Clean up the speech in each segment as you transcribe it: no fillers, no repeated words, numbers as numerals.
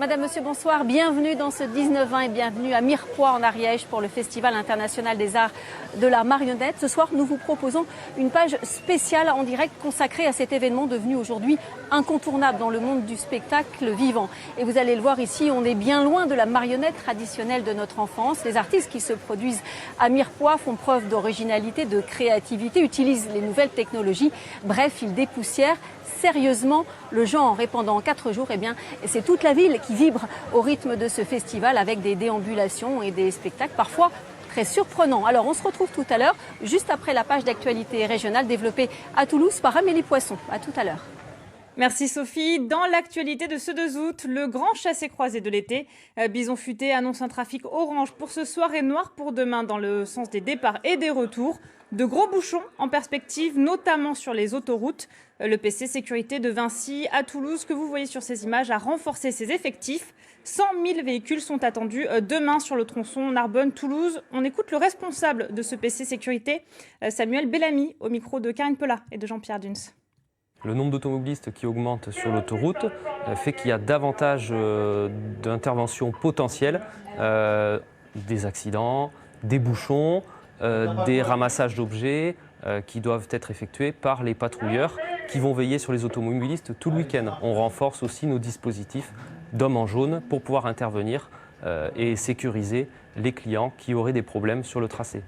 Madame, Monsieur, bonsoir. Bienvenue dans ce 19-20 et bienvenue à Mirepoix en Ariège pour le Festival international des arts de la marionnette. Ce soir, nous vous proposons une page spéciale en direct consacrée à cet événement devenu aujourd'hui incontournable dans le monde du spectacle vivant. Et vous allez le voir ici, on est bien loin de la marionnette traditionnelle de notre enfance. Les artistes qui se produisent à Mirepoix font preuve d'originalité, de créativité, utilisent les nouvelles technologies. Bref, ils dépoussièrent sérieusement le genre. Et pendant 4 jours, c'est toute la ville qui vibre au rythme de ce festival avec des déambulations et des spectacles parfois très surprenants. Alors on se retrouve tout à l'heure, juste après la page d'actualité régionale développée à Toulouse par Amélie Poisson. À tout à l'heure. Merci Sophie. Dans l'actualité de ce 2 août, le grand chassé-croisé de l'été. Bison Futé annonce un trafic orange pour ce soir et noir pour demain dans le sens des départs et des retours. De gros bouchons en perspective, notamment sur les autoroutes. Le PC Sécurité de Vinci à Toulouse, que vous voyez sur ces images, a renforcé ses effectifs. 100 000 véhicules sont attendus demain sur le tronçon Narbonne-Toulouse. On écoute le responsable de ce PC Sécurité, Samuel Bellamy, au micro de Karine Pellat et de Jean-Pierre Duns. Le nombre d'automobilistes qui augmente sur l'autoroute fait qu'il y a davantage d'interventions potentielles, des accidents, des bouchons, des ramassages d'objets qui doivent être effectués par les patrouilleurs qui vont veiller sur les automobilistes tout le week-end. On renforce aussi nos dispositifs d'hommes en jaune pour pouvoir intervenir et sécuriser les clients qui auraient des problèmes sur le tracé.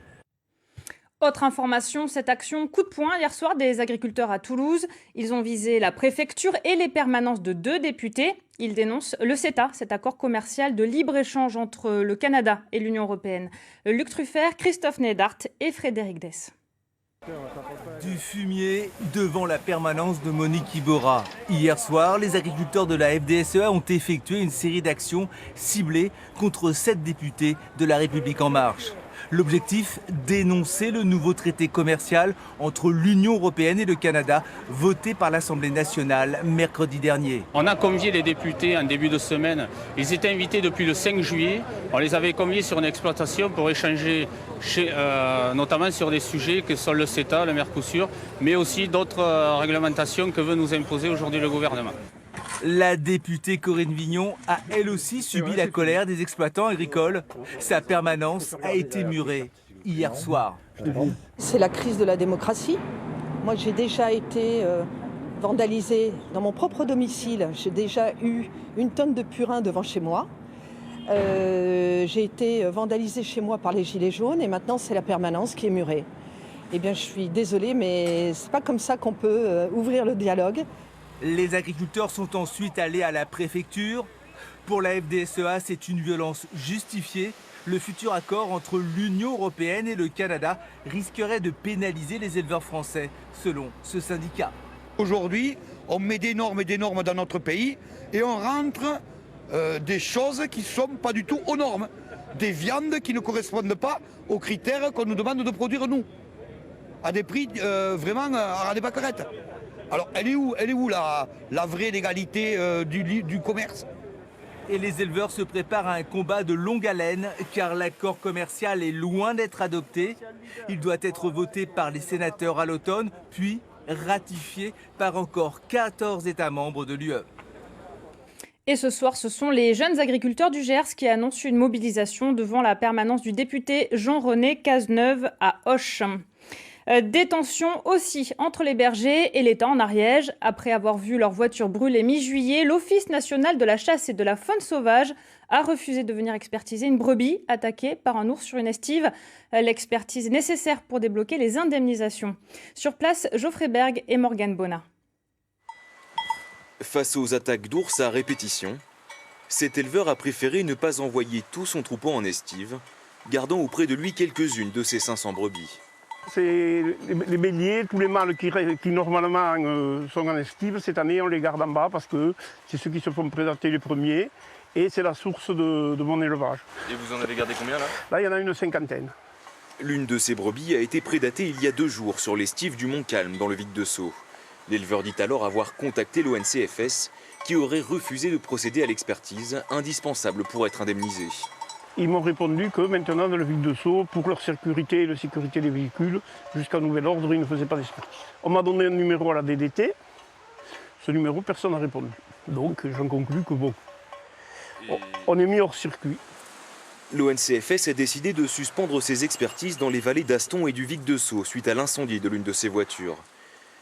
Autre information, cette action coup de poing hier soir des agriculteurs à Toulouse. Ils ont visé la préfecture et les permanences de 2 députés. Ils dénoncent le CETA, cet accord commercial de libre-échange entre le Canada et l'Union européenne. Luc Truffert, Christophe Neidhart et Frédéric Dess. Du fumier devant la permanence de Monique Iborra. Hier soir, les agriculteurs de la FDSEA ont effectué une série d'actions ciblées contre 7 députés de La République En Marche. L'objectif, dénoncer le nouveau traité commercial entre l'Union européenne et le Canada, voté par l'Assemblée nationale mercredi dernier. On a convié les députés en début de semaine. Ils étaient invités depuis le 5 juillet. On les avait conviés sur une exploitation pour échanger notamment sur des sujets que sont le CETA, le Mercosur, mais aussi d'autres réglementations que veut nous imposer aujourd'hui le gouvernement. La députée Corinne Vignon a elle aussi subi la colère des exploitants agricoles. Sa permanence a été murée hier soir. C'est la crise de la démocratie. Moi, j'ai déjà été vandalisée dans mon propre domicile. J'ai déjà eu 1 tonne de purin devant chez moi. J'ai été vandalisée chez moi par les gilets jaunes et maintenant c'est la permanence qui est murée. Eh bien, je suis désolée, mais c'est pas comme ça qu'on peut ouvrir le dialogue. Les agriculteurs sont ensuite allés à la préfecture. Pour la FDSEA, c'est une violence justifiée. Le futur accord entre l'Union européenne et le Canada risquerait de pénaliser les éleveurs français, selon ce syndicat. Aujourd'hui, on met des normes dans notre pays et on rentre des choses qui ne sont pas du tout aux normes. Des viandes qui ne correspondent pas aux critères qu'on nous demande de produire nous. À des prix vraiment à des pâquerettes. Alors, elle est où la vraie légalité du commerce ? Et les éleveurs se préparent à un combat de longue haleine car l'accord commercial est loin d'être adopté. Il doit être voté par les sénateurs à l'automne, puis ratifié par encore 14 États membres de l'UE. Et ce soir, ce sont les jeunes agriculteurs du Gers qui annoncent une mobilisation devant la permanence du député Jean-René Cazeneuve à Auch. Détention aussi entre les bergers et l'État en Ariège. Après avoir vu leur voiture brûler mi-juillet, l'Office national de la chasse et de la faune sauvage a refusé de venir expertiser une brebis attaquée par un ours sur une estive. L'expertise est nécessaire pour débloquer les indemnisations. Sur place, Geoffrey Berg et Morgane Bonnat. Face aux attaques d'ours à répétition, cet éleveur a préféré ne pas envoyer tout son troupeau en estive, gardant auprès de lui quelques-unes de ses 500 brebis. C'est les béliers, tous les mâles qui normalement sont en estive, cette année on les garde en bas parce que c'est ceux qui se font présenter les premiers et c'est la source de mon élevage. Et vous en avez gardé combien là ? Là il y en a une 50aine. L'une de ces brebis a été prédatée il y a 2 jours sur l'estive du Mont-Calme dans le Vic-de-Sceaux. L'éleveur dit alors avoir contacté l'ONCFS qui aurait refusé de procéder à l'expertise indispensable pour être indemnisé. Ils m'ont répondu que maintenant dans le Vic-de-Sceaux, pour leur sécurité et la sécurité des véhicules, jusqu'à nouvel ordre, ils ne faisaient pas d'expertise. On m'a donné un numéro à la DDT, ce numéro personne n'a répondu. Donc j'en conclus que bon, on est mis hors circuit. L'ONCFS a décidé de suspendre ses expertises dans les vallées d'Aston et du Vic de Sceaux suite à l'incendie de l'une de ses voitures.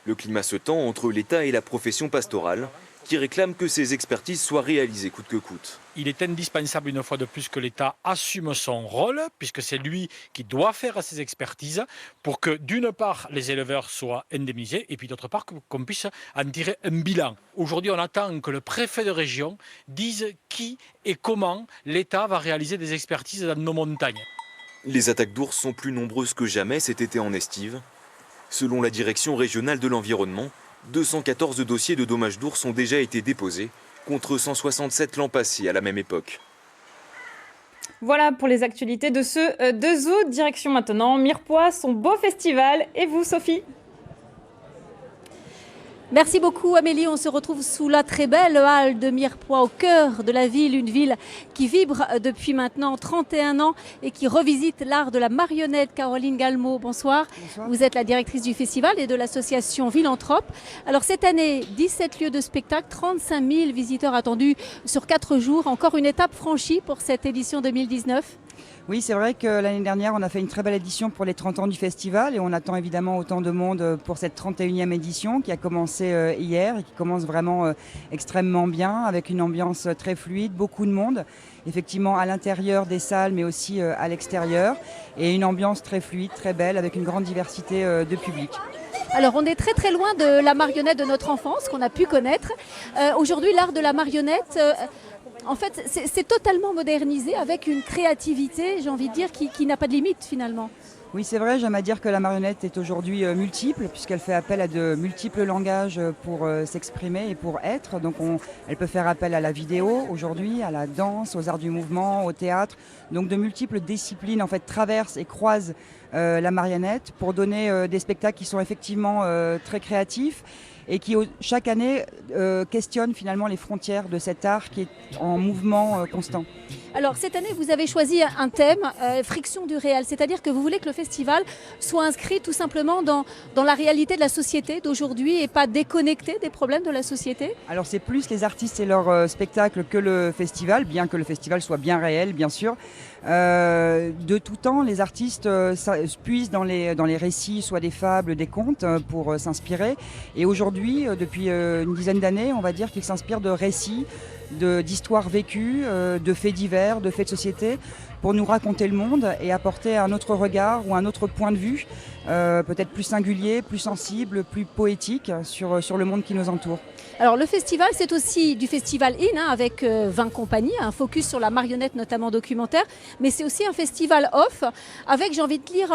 Le climat se tend entre l'État et la profession pastorale, qui réclame que ces expertises soient réalisées coûte que coûte. Il est indispensable une fois de plus que l'État assume son rôle, puisque c'est lui qui doit faire ces expertises, pour que d'une part les éleveurs soient indemnisés et puis d'autre part qu'on puisse en tirer un bilan. Aujourd'hui on attend que le préfet de région dise qui et comment l'État va réaliser des expertises dans nos montagnes. Les attaques d'ours sont plus nombreuses que jamais cet été en estive. Selon la direction régionale de l'environnement, 214 dossiers de dommages d'ours ont déjà été déposés, contre 167 l'an passé à la même époque. Voilà pour les actualités de ce 2 août. Direction maintenant Mirepoix, son beau festival. Et vous, Sophie ? Merci beaucoup Amélie, on se retrouve sous la très belle halle de Mirepoix au cœur de la ville, une ville qui vibre depuis maintenant 31 ans et qui revisite l'art de la marionnette. Caroline Galmo, bonsoir. Bonsoir. Vous êtes la directrice du festival et de l'association Villanthrope. Alors cette année, 17 lieux de spectacle, 35 000 visiteurs attendus sur 4 jours. Encore une étape franchie pour cette édition 2019. Oui, c'est vrai que l'année dernière, on a fait une très belle édition pour les 30 ans du festival et on attend évidemment autant de monde pour cette 31e édition qui a commencé hier et qui commence vraiment extrêmement bien avec une ambiance très fluide, beaucoup de monde, effectivement à l'intérieur des salles mais aussi à l'extérieur et une ambiance très fluide, très belle avec une grande diversité de public. Alors on est très très loin de la marionnette de notre enfance qu'on a pu connaître. Aujourd'hui, l'art de la marionnette... En fait, c'est totalement modernisé avec une créativité, j'ai envie de dire, qui n'a pas de limite finalement. Oui, c'est vrai, j'aime à dire que la marionnette est aujourd'hui multiple puisqu'elle fait appel à de multiples langages pour s'exprimer et pour être. Donc elle peut faire appel à la vidéo aujourd'hui, à la danse, aux arts du mouvement, au théâtre. Donc de multiples disciplines en fait traversent et croisent la marionnette pour donner des spectacles qui sont effectivement très créatifs et qui chaque année questionnent finalement les frontières de cet art qui est en mouvement constant. Alors cette année, vous avez choisi un thème, friction du réel, c'est-à-dire que vous voulez que le festival soit inscrit tout simplement dans la réalité de la société d'aujourd'hui et pas déconnecté des problèmes de la société. Alors c'est plus les artistes et leurs spectacles que le festival, bien que le festival soit bien réel, bien sûr. De tout temps, les artistes puisent dans les récits, soit des fables, des contes, pour s'inspirer. Et aujourd'hui, depuis une dizaine d'années, on va dire qu'ils s'inspirent de récits, d'histoires vécues, de faits divers, de faits de société, pour nous raconter le monde et apporter un autre regard ou un autre point de vue, peut-être plus singulier, plus sensible, plus poétique sur le monde qui nous entoure. Alors le festival, c'est aussi du festival In, avec 20 compagnies, un focus sur la marionnette notamment documentaire, mais c'est aussi un festival off avec, j'ai envie de dire,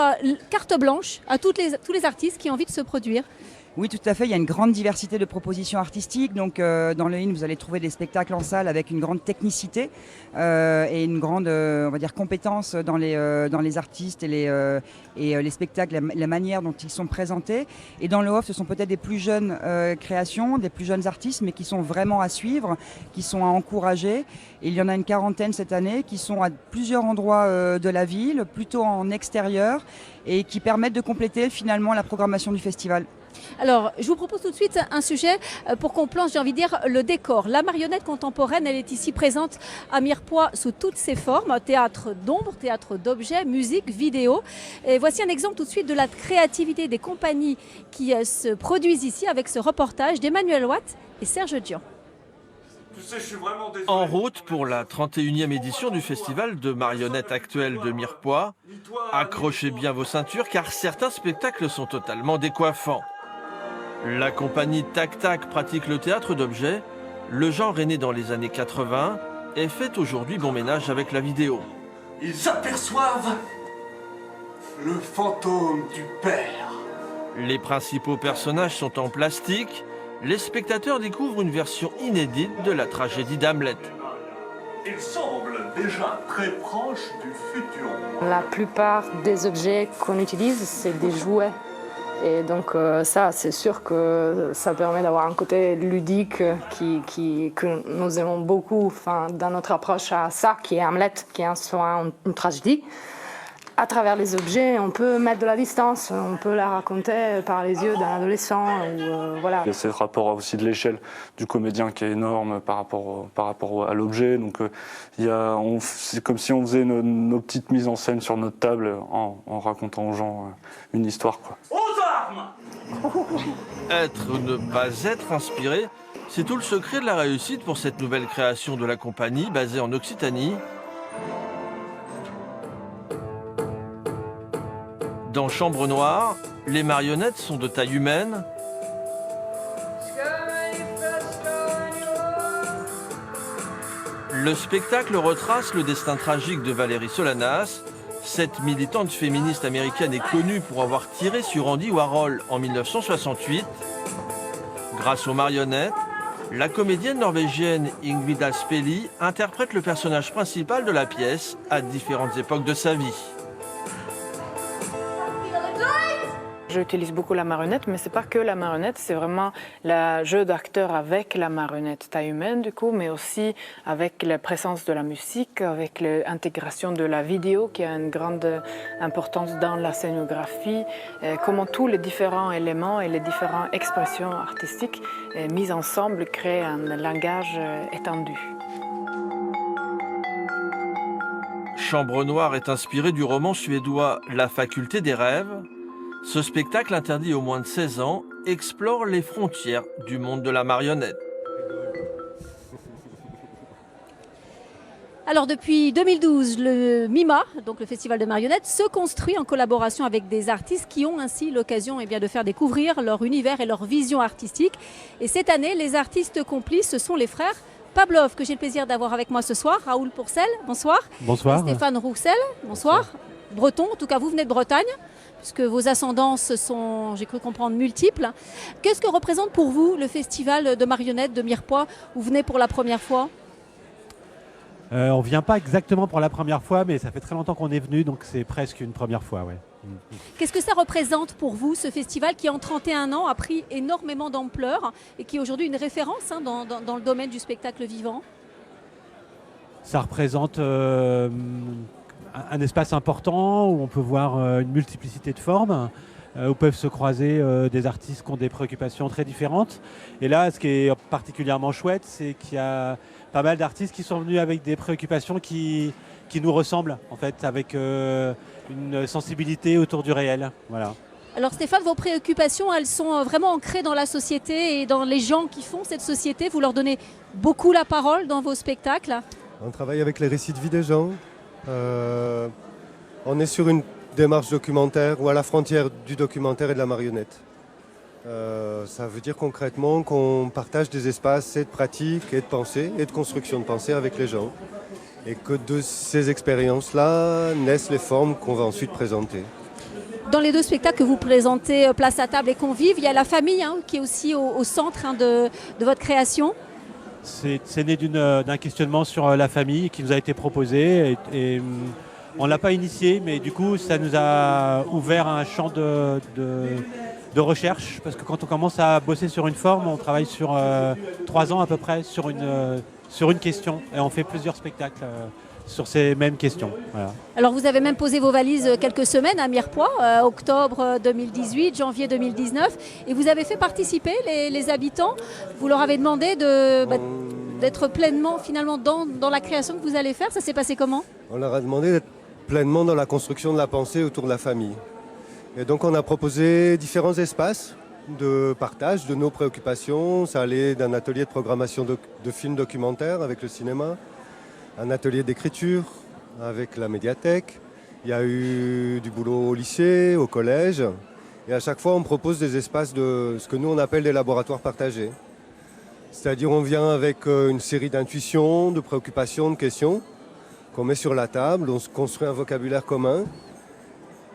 carte blanche à tous les artistes qui ont envie de se produire. Oui, tout à fait. Il y a une grande diversité de propositions artistiques. Donc, dans le IN, vous allez trouver des spectacles en salle avec une grande technicité et une grande, on va dire, compétence dans les artistes et les spectacles, la manière dont ils sont présentés. Et dans le off, ce sont peut-être des plus jeunes créations, des plus jeunes artistes, mais qui sont vraiment à suivre, qui sont à encourager. Et il y en a une quarantaine cette année qui sont à plusieurs endroits de la ville, plutôt en extérieur, et qui permettent de compléter finalement la programmation du festival. Alors, je vous propose tout de suite un sujet pour qu'on plonge, j'ai envie de dire, le décor. La marionnette contemporaine, elle est ici présente à Mirepoix sous toutes ses formes. Théâtre d'ombre, théâtre d'objets, musique, vidéo. Et voici un exemple tout de suite de la créativité des compagnies qui se produisent ici avec ce reportage d'Emmanuel Watt et Serge Dian. En route pour la 31e édition du festival de marionnettes actuel de Mirepoix. Accrochez bien vos ceintures car certains spectacles sont totalement décoiffants. La compagnie Tac Tac pratique le théâtre d'objets. Le genre est né dans les années 80 et fait aujourd'hui bon ménage avec la vidéo. Ils aperçoivent le fantôme du père. Les principaux personnages sont en plastique. Les spectateurs découvrent une version inédite de la tragédie d'Hamlet. Il semble déjà très proche du futur. La plupart des objets qu'on utilise, c'est des jouets. Et donc ça, c'est sûr que ça permet d'avoir un côté ludique que nous aimons beaucoup dans notre approche à ça, qui est Hamlet, qui est en soi une tragédie. À travers les objets, on peut mettre de la distance, on peut la raconter par les yeux d'un adolescent. Voilà. Il y a ce rapport aussi de l'échelle du comédien qui est énorme par rapport à l'objet. Donc c'est comme si on faisait nos petites mises en scène sur notre table en racontant aux gens une histoire, quoi. Aux armes! Être ou ne pas être inspiré, c'est tout le secret de la réussite pour cette nouvelle création de la compagnie basée en Occitanie. Dans Chambre Noire, les marionnettes sont de taille humaine. Le spectacle retrace le destin tragique de Valérie Solanas. Cette militante féministe américaine est connue pour avoir tiré sur Andy Warhol en 1968. Grâce aux marionnettes, la comédienne norvégienne Ingvida Spelli interprète le personnage principal de la pièce à différentes époques de sa vie. J'utilise beaucoup la marionnette, mais c'est pas que la marionnette, c'est vraiment le jeu d'acteur avec la marionnette taille humaine du coup, mais aussi avec la présence de la musique, avec l'intégration de la vidéo qui a une grande importance dans la scénographie, comment tous les différents éléments et les différentes expressions artistiques mises ensemble créent un langage étendu. Chambre Noire est inspiré du roman suédois La faculté des rêves. Ce spectacle interdit aux moins de 16 ans explore les frontières du monde de la marionnette. Alors depuis 2012, le MIMA, donc le Festival de marionnettes, se construit en collaboration avec des artistes qui ont ainsi l'occasion de faire découvrir leur univers et leur vision artistique. Et cette année, les artistes complices, ce sont les frères Pavlov, que j'ai le plaisir d'avoir avec moi ce soir. Raoul Pourcel, bonsoir. Bonsoir. Et Stéphane Roussel, bonsoir. Breton, en tout cas vous venez de Bretagne, puisque vos ascendances sont, j'ai cru comprendre, multiples. Qu'est-ce que représente pour vous le festival de marionnettes de Mirepoix, où vous venez pour la première fois ? On ne vient pas exactement pour la première fois, mais ça fait très longtemps qu'on est venu, donc c'est presque une première fois. Ouais. Qu'est-ce que ça représente pour vous, ce festival qui en 31 ans a pris énormément d'ampleur et qui est aujourd'hui une référence dans le domaine du spectacle vivant ? Ça représente un espace important où on peut voir une multiplicité de formes, où peuvent se croiser des artistes qui ont des préoccupations très différentes. Et là, ce qui est particulièrement chouette, c'est qu'il y a pas mal d'artistes qui sont venus avec des préoccupations qui nous ressemblent, en fait, avec une sensibilité autour du réel. Voilà. Alors Stéphane, vos préoccupations, elles sont vraiment ancrées dans la société et dans les gens qui font cette société. Vous leur donnez beaucoup la parole dans vos spectacles. On travaille avec les récits de vie des gens. On est sur une démarche documentaire ou à la frontière du documentaire et de la marionnette. Ça veut dire concrètement qu'on partage des espaces et de pratiques et de pensée et de construction de pensée avec les gens. Et que de ces expériences-là naissent les formes qu'on va ensuite présenter. Dans les deux spectacles que vous présentez, Place à table et Convives, il y a la famille qui est aussi au centre de votre création. C'est né d'un questionnement sur la famille qui nous a été proposé et on ne l'a pas initié, mais du coup ça nous a ouvert un champ de recherche, parce que quand on commence à bosser sur une forme, on travaille sur 3 ans à peu près sur une question et on fait plusieurs spectacles sur ces mêmes questions. Voilà. Alors vous avez même posé vos valises quelques semaines à Mirepoix, octobre 2018, janvier 2019, et vous avez fait participer les habitants. Vous leur avez demandé d'être pleinement finalement dans la création que vous allez faire. Ça s'est passé comment ? On leur a demandé d'être pleinement dans la construction de la pensée autour de la famille. Et donc on a proposé différents espaces de partage de nos préoccupations. Ça allait d'un atelier de programmation de films documentaires avec le cinéma, un atelier d'écriture avec la médiathèque. Il y a eu du boulot au lycée, au collège. Et à chaque fois, on propose des espaces de ce que nous, on appelle des laboratoires partagés. C'est-à-dire, on vient avec une série d'intuitions, de préoccupations, de questions qu'on met sur la table. On se construit un vocabulaire commun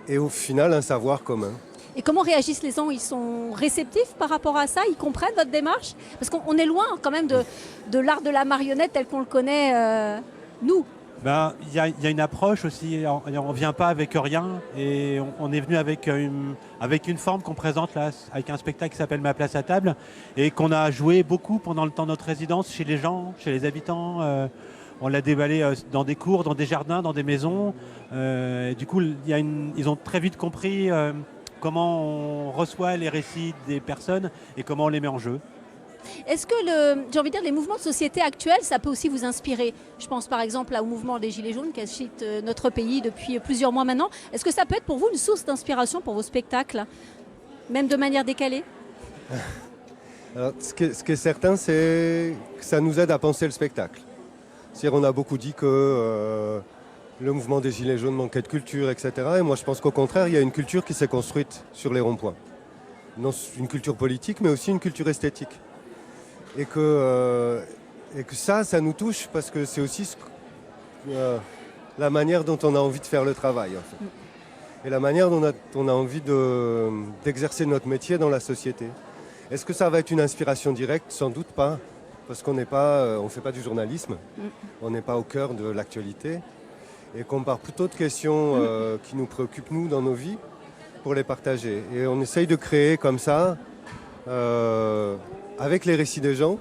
et au final, un savoir commun. Et comment réagissent les gens ? Ils sont réceptifs par rapport à ça ? Ils comprennent votre démarche ? Parce qu'on est loin quand même de l'art de la marionnette tel qu'on le connaît, nous. Il y a une approche aussi, on ne vient pas avec rien et on est venu avec une forme qu'on présente là, avec un spectacle qui s'appelle Ma place à table et qu'on a joué beaucoup pendant le temps de notre résidence chez les gens, chez les habitants, on l'a déballé dans des cours, dans des jardins, dans des maisons. Du coup, ils ont très vite compris comment on reçoit les récits des personnes et comment on les met en jeu. Est-ce que, j'ai envie de dire, les mouvements de société actuels, ça peut aussi vous inspirer? Je pense par exemple au mouvement des Gilets jaunes qui agite notre pays depuis plusieurs mois maintenant. Est-ce que ça peut être pour vous une source d'inspiration pour vos spectacles, même de manière décalée? Alors, ce qui est certain, c'est que ça nous aide à penser le spectacle. C'est-à-dire, on a beaucoup dit que le mouvement des Gilets jaunes manquait de culture, etc. Et moi, je pense qu'au contraire, il y a une culture qui s'est construite sur les ronds-points. Non, une culture politique, mais aussi une culture esthétique. Et que ça nous touche parce que c'est aussi la manière dont on a envie de faire le travail, en fait. Et la manière dont on a envie d'exercer notre métier dans la société. Est-ce que ça va être une inspiration directe? Sans doute pas, parce qu'on ne fait pas du journalisme, on n'est pas au cœur de l'actualité, et qu'on part plutôt de questions qui nous préoccupent, nous, dans nos vies, pour les partager. Et on essaye de créer comme ça, avec les récits des gens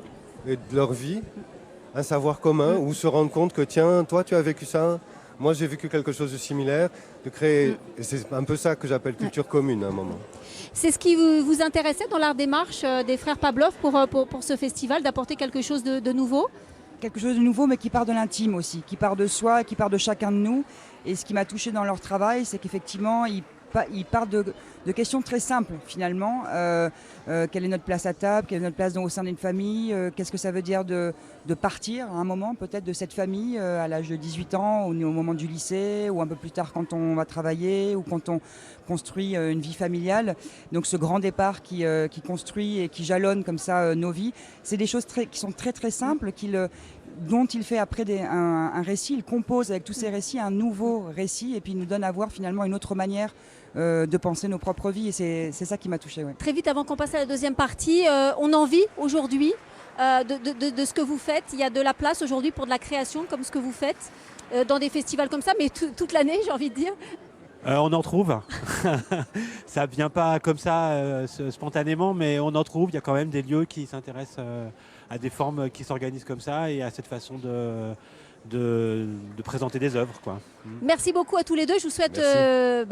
et de leur vie, un savoir commun, où se rendre compte que tiens, toi tu as vécu ça, moi j'ai vécu quelque chose de similaire, de créer, et c'est un peu ça que j'appelle culture commune à un moment. C'est ce qui vous intéressait dans la démarche des frères Pavlov pour ce festival, d'apporter quelque chose de nouveau? Quelque chose de nouveau, mais qui part de l'intime aussi, qui part de soi, qui part de chacun de nous. Et ce qui m'a touchée dans leur travail, c'est qu'effectivement, ils partent de questions très simples finalement. Quelle est notre place à table? Quelle est notre place au sein d'une famille? Qu'est-ce que ça veut dire de partir à un moment peut-être de cette famille à l'âge de 18 ans ou au moment du lycée ou un peu plus tard quand on va travailler ou quand on construit une vie familiale. Donc ce grand départ qui construit et qui jalonne comme ça nos vies, c'est des choses qui sont très très simples dont il fait après un récit, il compose avec tous ces récits un nouveau récit et puis il nous donne à voir finalement une autre manière de penser nos propres vies et c'est ça qui m'a touchée. Ouais. Très vite avant qu'on passe à la deuxième partie, on en vit aujourd'hui de ce que vous faites. Il y a de la place aujourd'hui pour de la création comme ce que vous faites dans des festivals comme ça, mais toute l'année j'ai envie de dire. On en trouve. Ça ne vient pas comme ça spontanément, mais on en trouve. Il y a quand même des lieux qui s'intéressent à des formes qui s'organisent comme ça et à cette façon de présenter des œuvres, quoi. Merci beaucoup à tous les deux. Je vous souhaite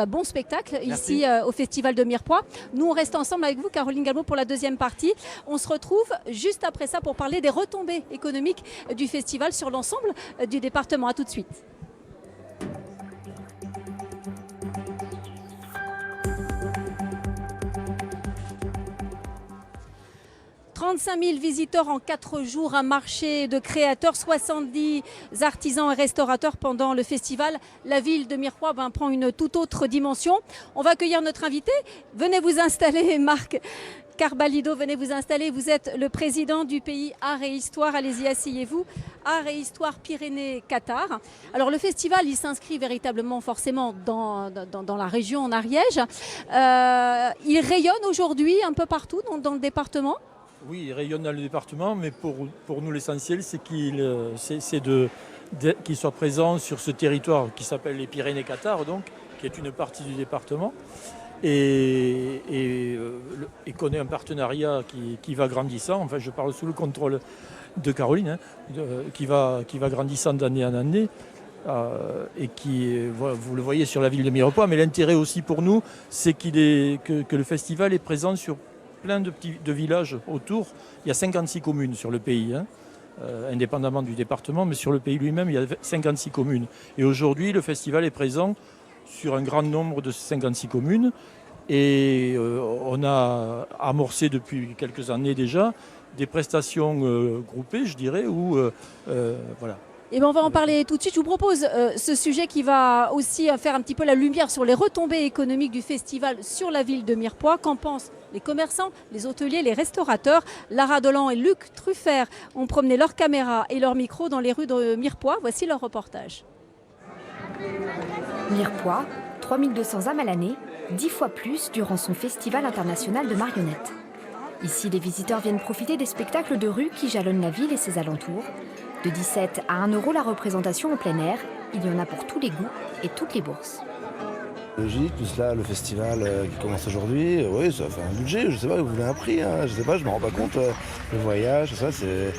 bon spectacle ici au Festival de Mirepoix. Nous, on reste ensemble avec vous, Caroline Galbaud, pour la deuxième partie. On se retrouve juste après ça pour parler des retombées économiques du festival sur l'ensemble du département. À tout de suite. 35 000 visiteurs en 4 jours, un marché de créateurs, 70 artisans et restaurateurs pendant le festival. La ville de Mirepoix prend une toute autre dimension. On va accueillir notre invité. Venez vous installer, Marc Carbalido, venez vous installer. Vous êtes le président du pays Art et Histoire. Allez-y, asseyez-vous. Art et Histoire Pyrénées-Qatar. Alors le festival, il s'inscrit véritablement forcément dans la région, en Ariège. Il rayonne aujourd'hui un peu partout dans le département. Oui, il rayonne dans le département, mais pour nous l'essentiel, c'est qu'il soit présent sur ce territoire qui s'appelle les Pyrénées-Qatar, donc, qui est une partie du département, et qu'on ait un partenariat qui va grandissant. Enfin, je parle sous le contrôle de Caroline, qui va grandissant d'année en année. Et vous le voyez sur la ville de Mirepoix, mais l'intérêt aussi pour nous, c'est que le festival est présent sur plein de villages autour. Il y a 56 communes sur le pays, indépendamment du département, mais sur le pays lui-même, il y a 56 communes. Et aujourd'hui, le festival est présent sur un grand nombre de 56 communes. Et on a amorcé depuis quelques années déjà des prestations groupées, je dirais, où voilà. Et on va en parler tout de suite. Je vous propose ce sujet qui va aussi faire un petit peu la lumière sur les retombées économiques du festival sur la ville de Mirepoix. Qu'en pensent les commerçants, les hôteliers, les restaurateurs? Lara Dolan et Luc Truffert ont promené leurs caméras et leurs micros dans les rues de Mirepoix. Voici leur reportage. Mirepoix, 3200 âmes à l'année, 10 fois plus durant son festival international de marionnettes. Ici, les visiteurs viennent profiter des spectacles de rue qui jalonnent la ville et ses alentours. De 17 à 1 € la représentation en plein air, il y en a pour tous les goûts et toutes les bourses. Logique, plus là, le festival qui commence aujourd'hui, oui, ça fait un budget, je sais pas, vous voulez un prix, je sais pas, je me rends pas compte. Le voyage, ça, c'est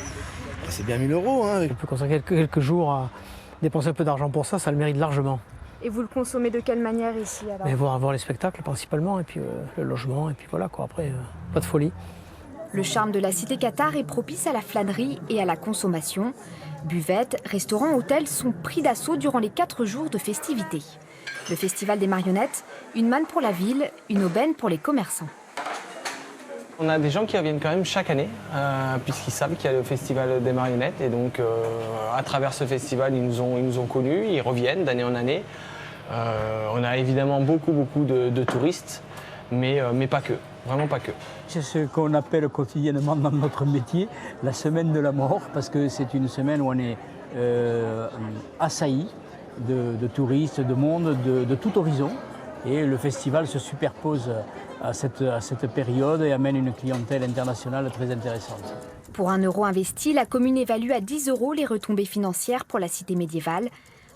C'est bien 1000 €. Hein. On peut consacrer quelques jours à dépenser un peu d'argent pour ça, ça le mérite largement. Et vous le consommez de quelle manière ici alors? Mais voir les spectacles principalement, et puis le logement, et puis voilà quoi, après, pas de folie. Le charme de la cité Qatar est propice à la flânerie et à la consommation. Buvettes, restaurants, hôtels sont pris d'assaut durant les 4 jours de festivités. Le festival des marionnettes, une manne pour la ville, une aubaine pour les commerçants. On a des gens qui reviennent quand même chaque année, puisqu'ils savent qu'il y a le festival des marionnettes. Et donc, à travers ce festival, ils nous ont connus, ils reviennent d'année en année. On a évidemment beaucoup de touristes, mais pas que, vraiment pas que. C'est ce qu'on appelle quotidiennement dans notre métier la semaine de la mort, parce que c'est une semaine où on est assailli de touristes, de monde, de tout horizon. Et le festival se superpose à cette période et amène une clientèle internationale très intéressante. Pour 1 € investi, la commune évalue à 10 € les retombées financières pour la cité médiévale.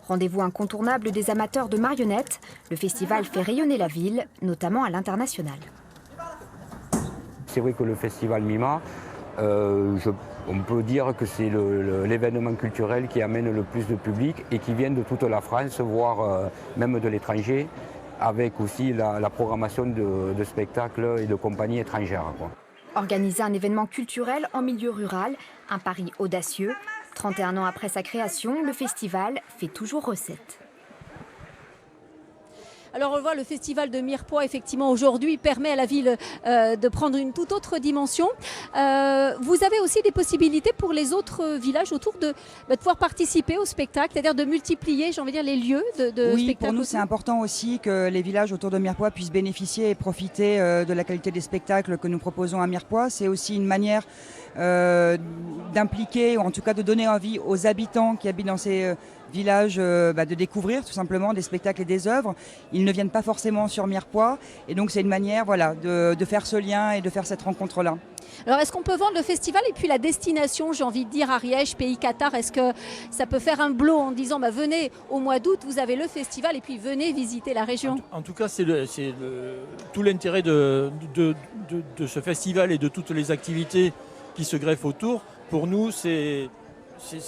Rendez-vous incontournable des amateurs de marionnettes, le festival fait rayonner la ville, notamment à l'international. C'est vrai que le festival Mima, on peut dire que c'est l'événement culturel qui amène le plus de public et qui vient de toute la France, voire même de l'étranger, avec aussi la programmation de spectacles et de compagnies étrangères. Organiser un événement culturel en milieu rural, un pari audacieux. 31 ans après sa création, le festival fait toujours recette. Alors on voit le festival de Mirepoix, effectivement, aujourd'hui permet à la ville de prendre une toute autre dimension. Vous avez aussi des possibilités pour les autres villages autour de pouvoir participer au spectacle, c'est-à-dire de multiplier, j'ai envie de dire, les lieux de spectacle. Oui, pour nous c'est important aussi que les villages autour de Mirepoix puissent bénéficier et profiter de la qualité des spectacles que nous proposons à Mirepoix. C'est aussi une manière d'impliquer, ou en tout cas de donner envie aux habitants qui habitent dans ces villages de découvrir tout simplement des spectacles et des œuvres. Ils ne viennent pas forcément sur Mirepoix et donc c'est une manière de faire ce lien et de faire cette rencontre-là. Alors est-ce qu'on peut vendre le festival et puis la destination, j'ai envie de dire Ariège, pays Qatar, est-ce que ça peut faire un bloc en disant venez au mois d'août, vous avez le festival et puis venez visiter la région? En tout cas, c'est tout l'intérêt de ce festival et de toutes les activités qui se greffent autour. Pour nous, c'est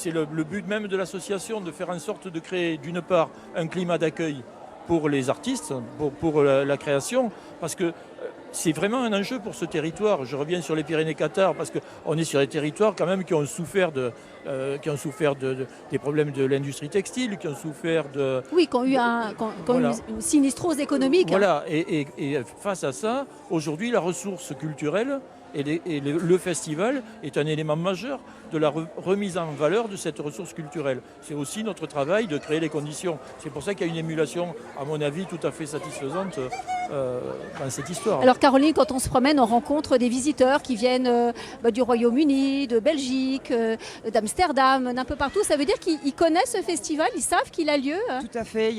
le but même de l'association, de faire en sorte de créer d'une part un climat d'accueil pour les artistes, pour la création, parce que c'est vraiment un enjeu pour ce territoire. Je reviens sur les Pyrénées-Qatar, parce qu'on est sur des territoires quand même qui ont souffert des problèmes de l'industrie textile, qui ont souffert de... Oui, qui ont eu une sinistrose économique. Voilà, et face à ça, aujourd'hui, la ressource culturelle et le festival est un élément majeur de la remise en valeur de cette ressource culturelle. C'est aussi notre travail de créer les conditions. C'est pour ça qu'il y a une émulation, à mon avis, tout à fait satisfaisante dans cette histoire. Alors Caroline, quand on se promène, on rencontre des visiteurs qui viennent du Royaume-Uni, de Belgique, d'Amsterdam, d'un peu partout. Ça veut dire qu'ils connaissent ce festival, ils savent qu'il a lieu? Tout à fait,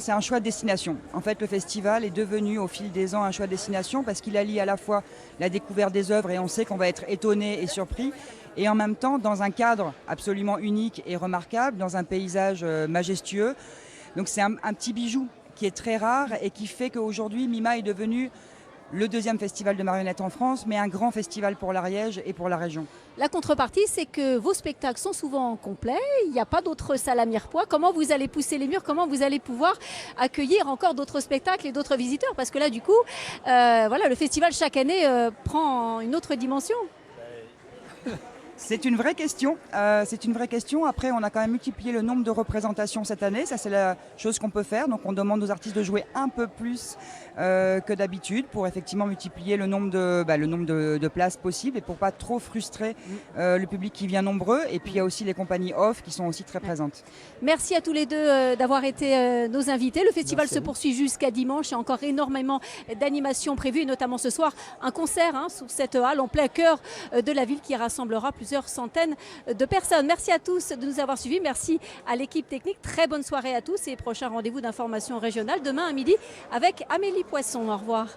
c'est un choix de destination. En fait, le festival est devenu au fil des ans un choix de destination parce qu'il allie à la fois la découverte des œuvres et on sait qu'on va être étonné et surpris. Et en même temps, dans un cadre absolument unique et remarquable, dans un paysage majestueux. Donc c'est un petit bijou qui est très rare et qui fait qu'aujourd'hui, Mima est devenu le 2e festival de marionnettes en France, mais un grand festival pour l'Ariège et pour la région. La contrepartie, c'est que vos spectacles sont souvent complets, il n'y a pas d'autres salles à Mirepoix. Comment vous allez pousser les murs? Comment vous allez pouvoir accueillir encore d'autres spectacles et d'autres visiteurs? Parce que là, du coup, le festival, chaque année, prend une autre dimension. C'est une vraie question. Après, on a quand même multiplié le nombre de représentations cette année. Ça, c'est la chose qu'on peut faire. Donc, on demande aux artistes de jouer un peu plus que d'habitude pour effectivement multiplier le nombre de places possibles et pour pas trop frustrer le public qui vient nombreux. Et puis, il y a aussi les compagnies off qui sont aussi très présentes. Merci à tous les deux d'avoir été nos invités. Le festival se poursuit jusqu'à dimanche. Il y a encore énormément d'animations prévues, et notamment ce soir, un concert sur cette halle en plein cœur de la ville qui rassemblera plusieurs centaines de personnes. Merci à tous de nous avoir suivis. Merci à l'équipe technique. Très bonne soirée à tous et prochain rendez-vous d'information régionale demain à midi avec Amélie Poisson. Au revoir.